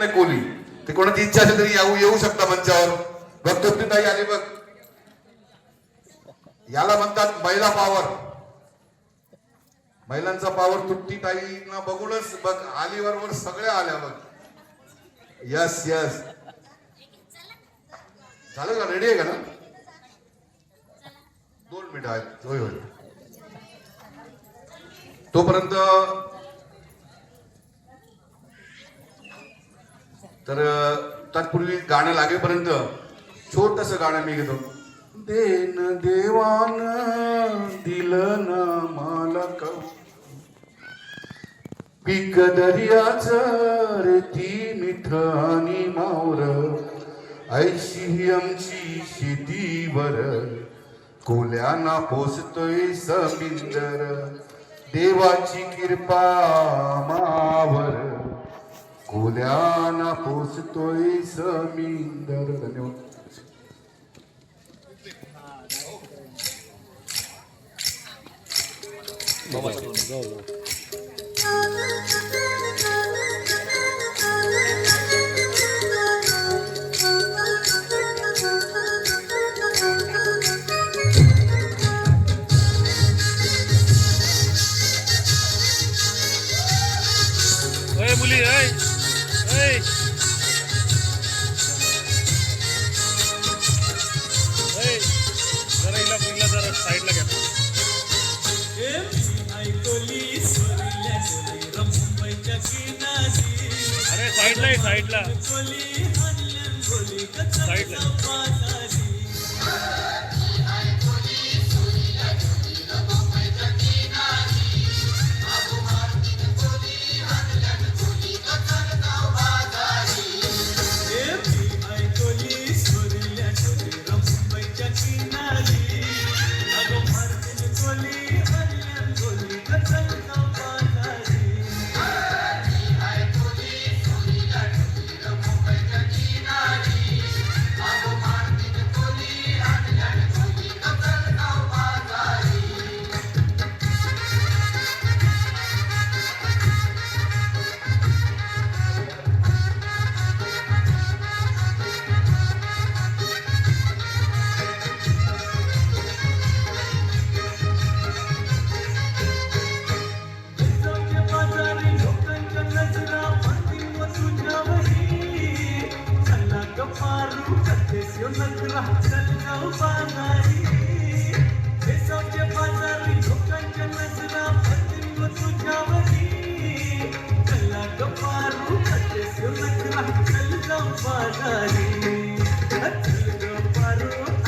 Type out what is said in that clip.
नाही कोली. ते कोणाची इच्छा असेल तरी येऊ शकता मंचावर. बघ ताई आली बघ. याला म्हणतात महिला पावर. महिलांचा पावर. तुट्टी ताईंना बघूनच बघ आली बरोबर सगळ्या आल्या बघ. यस यस झालं का? रेडी आहे का ना? 2 मिनिट आहेत. होय होय. तोपर्यंत तर तत्पूर्वी गाणं लागेपर्यंत छोटस गाणं मी घेतो. देन देवान दिलं ना मला पीक दर्याच रेती मिठ आणि मावर ऐशी आमची शेतीवर कोल्याना पोसतोय समिंदर देवाची कृपा मावर कोल्याना पोसतोय समिंदर. धन्यवाद. मुली जरा हिला मुलीला जरा साईडला घ्या. अरे साईडला साईडला साईडला. Paru